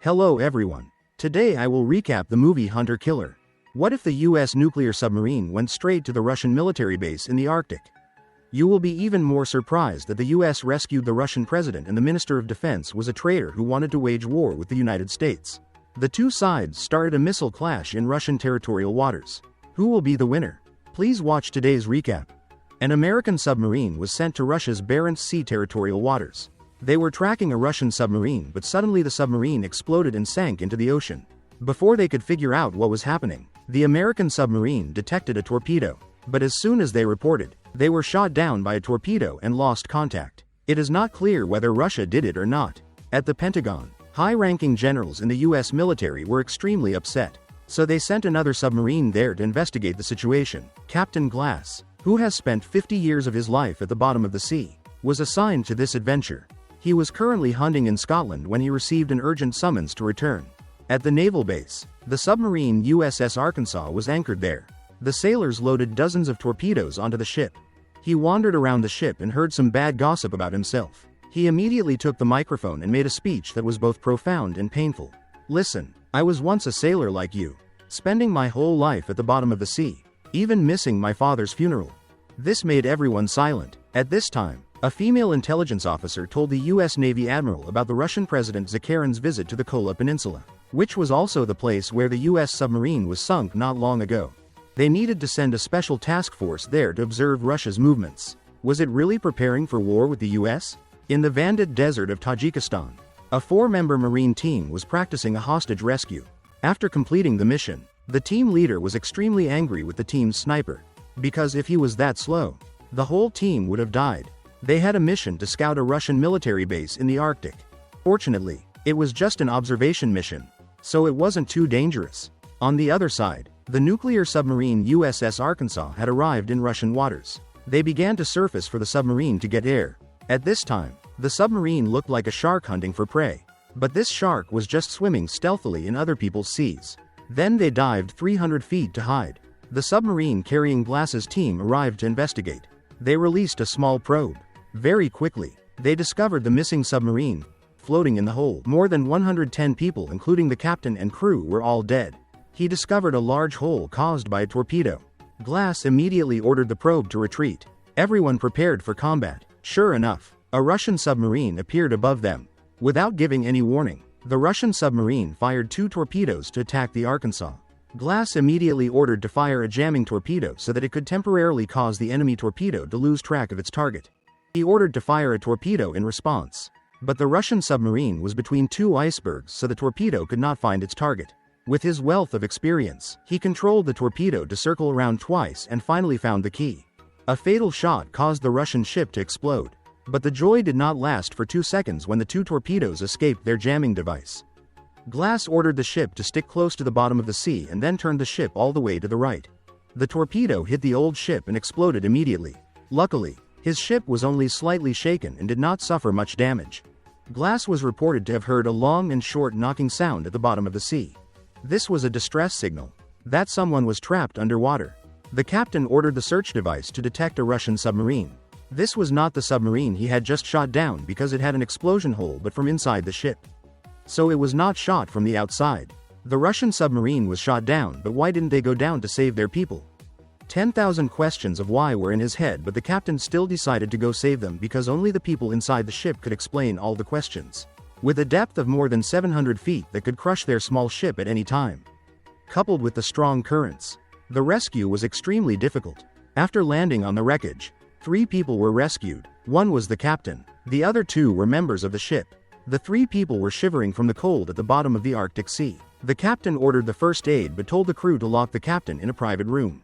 Hello everyone. Today I will recap the movie Hunter Killer. What if the US nuclear submarine went straight to the Russian military base in the Arctic? You will be even more surprised that the US rescued the Russian president and the Minister of Defense was a traitor who wanted to wage war with the United States. The two sides started a missile clash in Russian territorial waters. Who will be the winner? Please watch today's recap. An American submarine was sent to Russia's Barents Sea territorial waters. They were tracking a Russian submarine, but suddenly the submarine exploded and sank into the ocean. Before they could figure out what was happening, the American submarine detected a torpedo. But as soon as they reported, they were shot down by a torpedo and lost contact. It is not clear whether Russia did it or not. At the Pentagon, high-ranking generals in the US military were extremely upset. So they sent another submarine there to investigate the situation. Captain Glass, who has spent 50 years of his life at the bottom of the sea, was assigned to this adventure. He was currently hunting in Scotland when he received an urgent summons to return. At the naval base, the submarine USS Arkansas was anchored there. The sailors loaded dozens of torpedoes onto the ship. He wandered around the ship and heard some bad gossip about himself. He immediately took the microphone and made a speech that was both profound and painful. Listen, I was once a sailor like you, spending my whole life at the bottom of the sea, even missing my father's funeral. This made everyone silent. At this time, a female intelligence officer told the US Navy admiral about the Russian President Zakharin's visit to the Kola Peninsula, which was also the place where the US submarine was sunk not long ago. They needed to send a special task force there to observe Russia's movements. Was it really preparing for war with the US? In the Vandit Desert of Tajikistan, a 4-member Marine team was practicing a hostage rescue. After completing the mission, the team leader was extremely angry with the team's sniper, because if he was that slow, the whole team would have died. They had a mission to scout a Russian military base in the Arctic. Fortunately, it was just an observation mission, so it wasn't too dangerous. On the other side, the nuclear submarine USS Arkansas had arrived in Russian waters. They began to surface for the submarine to get air. At this time, the submarine looked like a shark hunting for prey. But this shark was just swimming stealthily in other people's seas. Then they dived 300 feet to hide. The submarine carrying Glass's team arrived to investigate. They released a small probe. Very quickly, they discovered the missing submarine floating in the hold. More than 110 people, including the captain and crew, were all dead. He discovered a large hole caused by a torpedo. Glass immediately ordered the probe to retreat. Everyone prepared for combat. Sure enough, a Russian submarine appeared above them. Without giving any warning, the Russian submarine fired 2 torpedoes to attack the Arkansas. Glass immediately ordered to fire a jamming torpedo so that it could temporarily cause the enemy torpedo to lose track of its target. He ordered to fire a torpedo in response. But the Russian submarine was between 2 icebergs, so the torpedo could not find its target. With his wealth of experience, he controlled the torpedo to circle around twice and finally found the key. A fatal shot caused the Russian ship to explode. But the joy did not last for 2 seconds when the 2 torpedoes escaped their jamming device. Glass ordered the ship to stick close to the bottom of the sea and then turned the ship all the way to the right. The torpedo hit the old ship and exploded immediately. Luckily, his ship was only slightly shaken and did not suffer much damage. Glass was reported to have heard a long and short knocking sound at the bottom of the sea. This was a distress signal that someone was trapped underwater. The captain ordered the search device to detect a Russian submarine. This was not the submarine he had just shot down because it had an explosion hole, but from inside the ship. So it was not shot from the outside. The Russian submarine was shot down, but why didn't they go down to save their people? 10,000 questions of why were in his head, but the captain still decided to go save them because only the people inside the ship could explain all the questions. With a depth of more than 700 feet that could crush their small ship at any time, coupled with the strong currents, the rescue was extremely difficult. After landing on the wreckage, 3 people were rescued. 1 was the captain. The other 2 were members of the ship. The 3 people were shivering from the cold at the bottom of the Arctic Sea. The captain ordered the first aid but told the crew to lock the captain in a private room.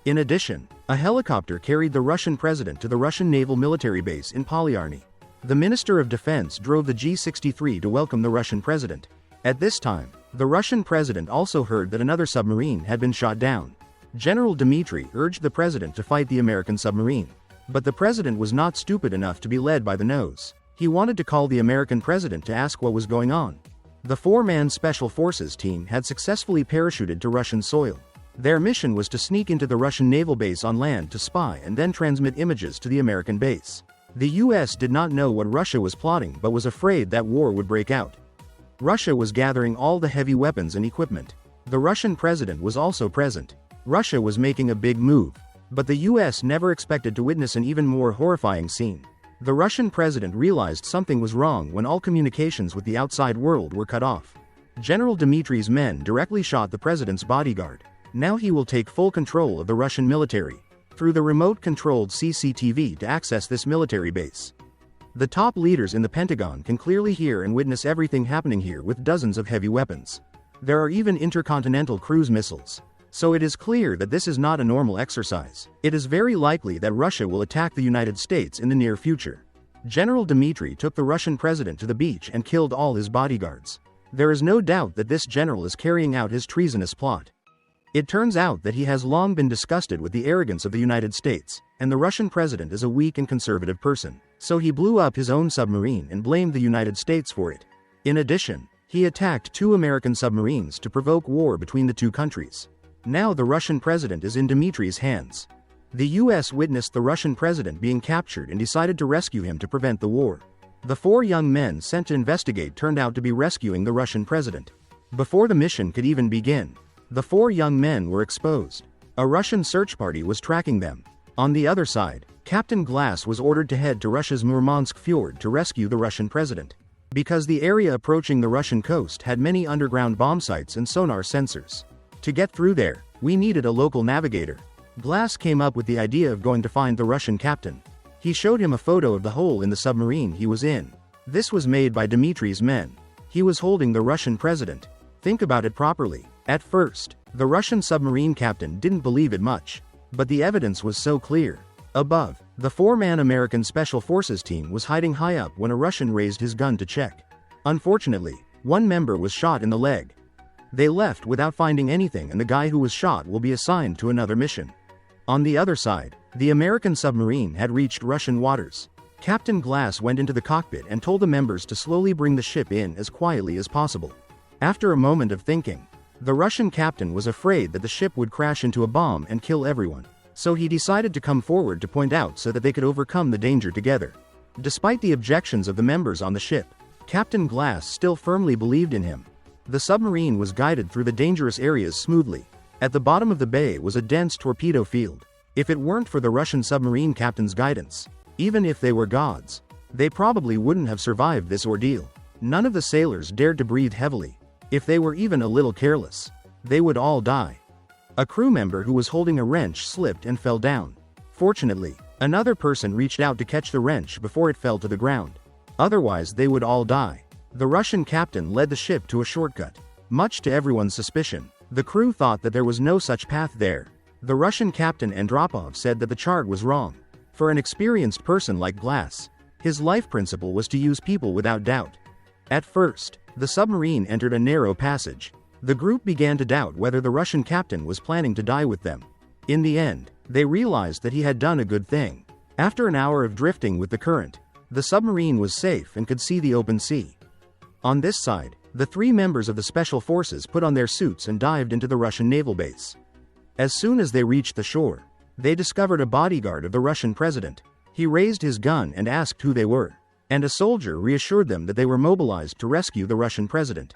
In addition, a helicopter carried the Russian president to the Russian naval military base in Polyarny. The Minister of Defense drove the G-63 to welcome the Russian president. At this time, the Russian president also heard that another submarine had been shot down. General Dmitry urged the president to fight the American submarine. But the president was not stupid enough to be led by the nose. He wanted to call the American president to ask what was going on. The 4-man Special Forces team had successfully parachuted to Russian soil. Their mission was to sneak into the Russian naval base on land to spy and then transmit images to the American base. The US did not know what Russia was plotting but was afraid that war would break out. Russia was gathering all the heavy weapons and equipment. The Russian president was also present. Russia was making a big move. But the US never expected to witness an even more horrifying scene. The Russian president realized something was wrong when all communications with the outside world were cut off. General Dmitri's men directly shot the president's bodyguard. Now he will take full control of the Russian military through the remote-controlled CCTV to access this military base. The top leaders in the Pentagon can clearly hear and witness everything happening here with dozens of heavy weapons. There are even intercontinental cruise missiles. So it is clear that this is not a normal exercise. It is very likely that Russia will attack the United States in the near future. General Dmitri took the Russian president to the beach and killed all his bodyguards. There is no doubt that this general is carrying out his treasonous plot. It turns out that he has long been disgusted with the arrogance of the United States, and the Russian president is a weak and conservative person. So he blew up his own submarine and blamed the United States for it. In addition, he attacked 2 American submarines to provoke war between the two countries. Now the Russian president is in Dmitri's hands. The US witnessed the Russian president being captured and decided to rescue him to prevent the war. The 4 young men sent to investigate turned out to be rescuing the Russian president. Before the mission could even begin, the 4 young men were exposed. A Russian search party was tracking them. On the other side, Captain Glass was ordered to head to Russia's Murmansk fjord to rescue the Russian president. Because the area approaching the Russian coast had many underground bomb sites and sonar sensors. To get through there, we needed a local navigator. Glass came up with the idea of going to find the Russian captain. He showed him a photo of the hole in the submarine he was in. This was made by Dmitri's men. He was holding the Russian president. Think about it properly. At first, the Russian submarine captain didn't believe it much. But the evidence was so clear. Above, the 4-man American Special Forces team was hiding high up when a Russian raised his gun to check. Unfortunately, one member was shot in the leg. They left without finding anything, and the guy who was shot will be assigned to another mission. On the other side, the American submarine had reached Russian waters. Captain Glass went into the cockpit and told the members to slowly bring the ship in as quietly as possible. After a moment of thinking, the Russian captain was afraid that the ship would crash into a bomb and kill everyone. So he decided to come forward to point out so that they could overcome the danger together. Despite the objections of the members on the ship, Captain Glass still firmly believed in him. The submarine was guided through the dangerous areas smoothly. At the bottom of the bay was a dense torpedo field. If it weren't for the Russian submarine captain's guidance, even if they were gods, they probably wouldn't have survived this ordeal. None of the sailors dared to breathe heavily. If they were even a little careless, they would all die. A crew member who was holding a wrench slipped and fell down. Fortunately, another person reached out to catch the wrench before it fell to the ground. Otherwise, they would all die. The Russian captain led the ship to a shortcut. Much to everyone's suspicion, the crew thought that there was no such path there. The Russian captain Andropov said that the chart was wrong. For an experienced person like Glass, his life principle was to use people without doubt. At first, the submarine entered a narrow passage. The group began to doubt whether the Russian captain was planning to die with them. In the end, they realized that he had done a good thing. After an hour of drifting with the current, the submarine was safe and could see the open sea. On this side, the 3 members of the Special Forces put on their suits and dived into the Russian naval base. As soon as they reached the shore, they discovered a bodyguard of the Russian president. He raised his gun and asked who they were, and a soldier reassured them that they were mobilized to rescue the Russian president.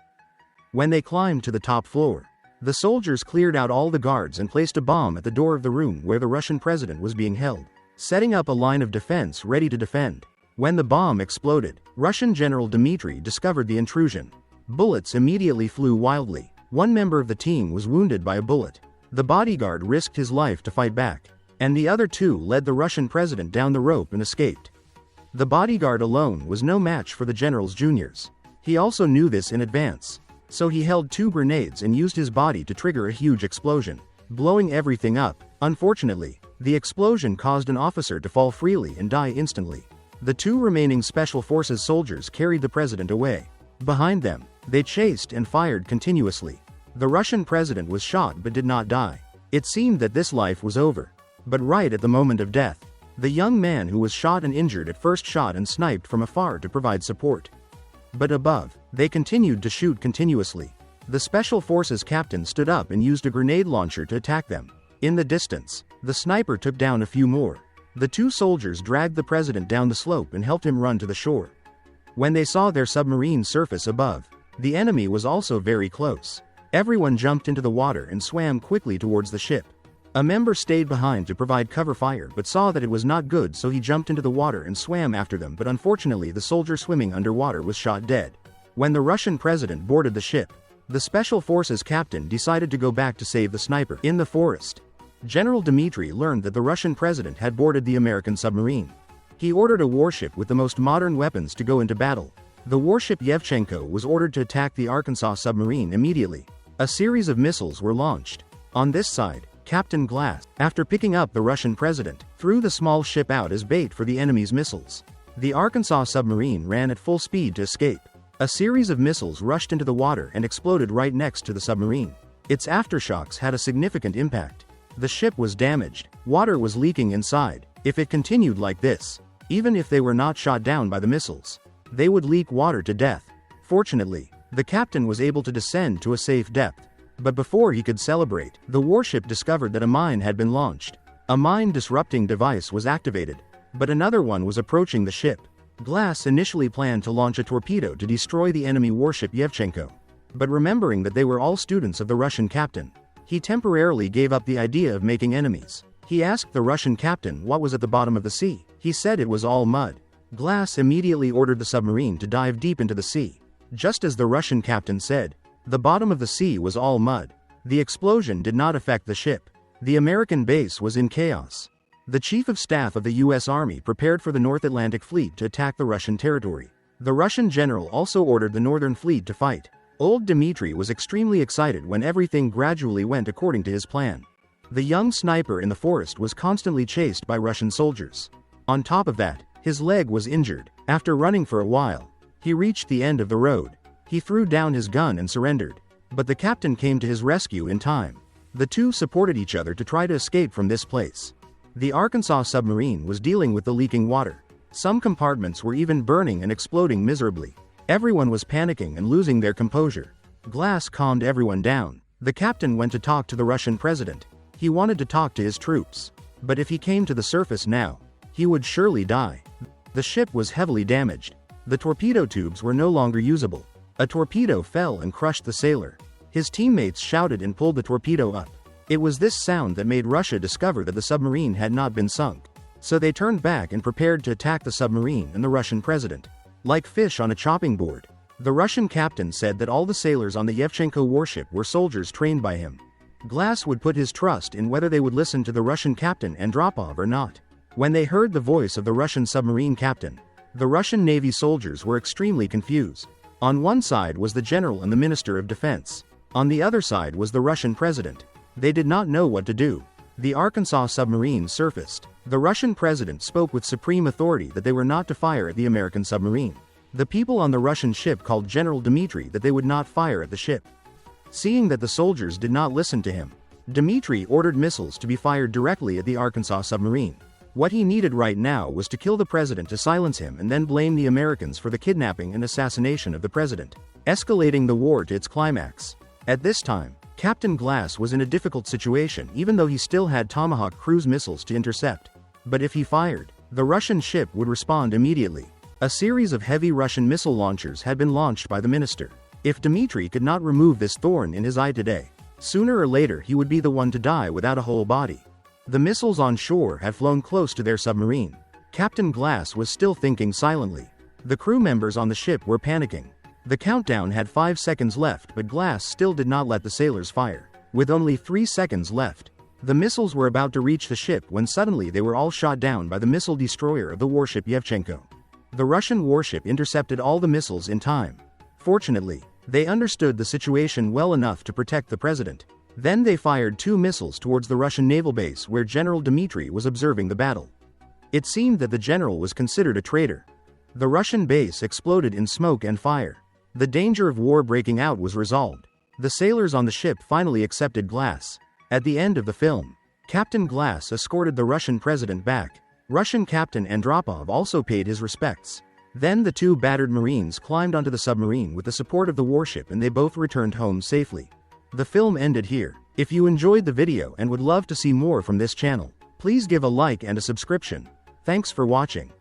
When they climbed to the top floor, the soldiers cleared out all the guards and placed a bomb at the door of the room where the Russian president was being held, setting up a line of defense ready to defend. When the bomb exploded, Russian General Dmitri discovered the intrusion. Bullets immediately flew wildly. One member of the team was wounded by a bullet. The bodyguard risked his life to fight back, and the other 2 led the Russian president down the rope and escaped. The bodyguard alone was no match for the general's juniors. He also knew this in advance. So he held 2 grenades and used his body to trigger a huge explosion, blowing everything up. Unfortunately, the explosion caused an officer to fall freely and die instantly. The 2 remaining Special Forces soldiers carried the president away. Behind them, they chased and fired continuously. The Russian president was shot but did not die. It seemed that this life was over. But right at the moment of death, the young man who was shot and injured at first shot and sniped from afar to provide support. But above, they continued to shoot continuously. The Special Forces captain stood up and used a grenade launcher to attack them. In the distance, the sniper took down a few more. The 2 soldiers dragged the president down the slope and helped him run to the shore. When they saw their submarine surface above, The enemy was also very close. Everyone jumped into the water and swam quickly towards the ship. A member stayed behind to provide cover fire but saw that it was not good, so he jumped into the water and swam after them, but unfortunately the soldier swimming underwater was shot dead. When the Russian president boarded the ship, the Special Forces captain decided to go back to save the sniper. In the forest, General Dmitry learned that the Russian president had boarded the American submarine. He ordered a warship with the most modern weapons to go into battle. The warship Yevchenko was ordered to attack the Arkansas submarine immediately. A series of missiles were launched. On this side, Captain Glass, after picking up the Russian president, threw the small ship out as bait for the enemy's missiles. The Arkansas submarine ran at full speed to escape. A series of missiles rushed into the water and exploded right next to the submarine. Its aftershocks had a significant impact. The ship was damaged. Water was leaking inside. If it continued like this, even if they were not shot down by the missiles, they would leak water to death. Fortunately, the captain was able to descend to a safe depth. But before he could celebrate, the warship discovered that a mine had been launched. A mine-disrupting device was activated, but another one was approaching the ship. Glass initially planned to launch a torpedo to destroy the enemy warship Yevchenko. But remembering that they were all students of the Russian captain, he temporarily gave up the idea of making enemies. He asked the Russian captain what was at the bottom of the sea. He said it was all mud. Glass immediately ordered the submarine to dive deep into the sea. Just as the Russian captain said, the bottom of the sea was all mud. The explosion did not affect the ship. The American base was in chaos. The Chief of Staff of the U.S. Army prepared for the North Atlantic Fleet to attack the Russian territory. The Russian general also ordered the Northern Fleet to fight. Old Dmitry was extremely excited when everything gradually went according to his plan. The young sniper in the forest was constantly chased by Russian soldiers. On top of that, his leg was injured. After running for a while, he reached the end of the road. He threw down his gun and surrendered. But the captain came to his rescue in time. The two supported each other to try to escape from this place. The Arkansas submarine was dealing with the leaking water. Some compartments were even burning and exploding miserably. Everyone was panicking and losing their composure. Glass calmed everyone down. The captain went to talk to the Russian president. He wanted to talk to his troops. But if he came to the surface now, he would surely die. The ship was heavily damaged. The torpedo tubes were no longer usable. A torpedo fell and crushed the sailor. His teammates shouted and pulled the torpedo up. It was this sound that made Russia discover that the submarine had not been sunk. So they turned back and prepared to attack the submarine and the Russian president. Like fish on a chopping board. The Russian captain said that all the sailors on the Yevchenko warship were soldiers trained by him. Glass would put his trust in whether they would listen to the Russian captain Andropov or not. When they heard the voice of the Russian submarine captain, the Russian Navy soldiers were extremely confused. On one side was the general and the minister of defense. On the other side was the Russian president. They did not know what to do. The Arkansas submarine surfaced. The Russian president spoke with supreme authority that they were not to fire at the American submarine. The people on the Russian ship called General Dmitry that they would not fire at the ship. Seeing that the soldiers did not listen to him, Dmitry ordered missiles to be fired directly at the Arkansas submarine. What he needed right now was to kill the president to silence him and then blame the Americans for the kidnapping and assassination of the president, escalating the war to its climax. At this time, Captain Glass was in a difficult situation even though he still had Tomahawk cruise missiles to intercept. But if he fired, the Russian ship would respond immediately. A series of heavy Russian missile launchers had been launched by the minister. If Dmitry could not remove this thorn in his eye today, sooner or later he would be the one to die without a whole body. The missiles on shore had flown close to their submarine. Captain Glass was still thinking silently. The crew members on the ship were panicking. The countdown had 5 seconds left, but Glass still did not let the sailors fire. With only 3 seconds left, the missiles were about to reach the ship when suddenly they were all shot down by the missile destroyer of the warship Yevchenko. The Russian warship intercepted all the missiles in time. Fortunately, they understood the situation well enough to protect the president. Then they fired 2 missiles towards the Russian naval base where General Dmitry was observing the battle. It seemed that the general was considered a traitor. The Russian base exploded in smoke and fire. The danger of war breaking out was resolved. The sailors on the ship finally accepted Glass. At the end of the film, Captain Glass escorted the Russian president back. Russian Captain Andropov also paid his respects. Then the 2 battered Marines climbed onto the submarine with the support of the warship and they both returned home safely. The film ended here. If you enjoyed the video and would love to see more from this channel, please give a like and a subscription. Thanks for watching.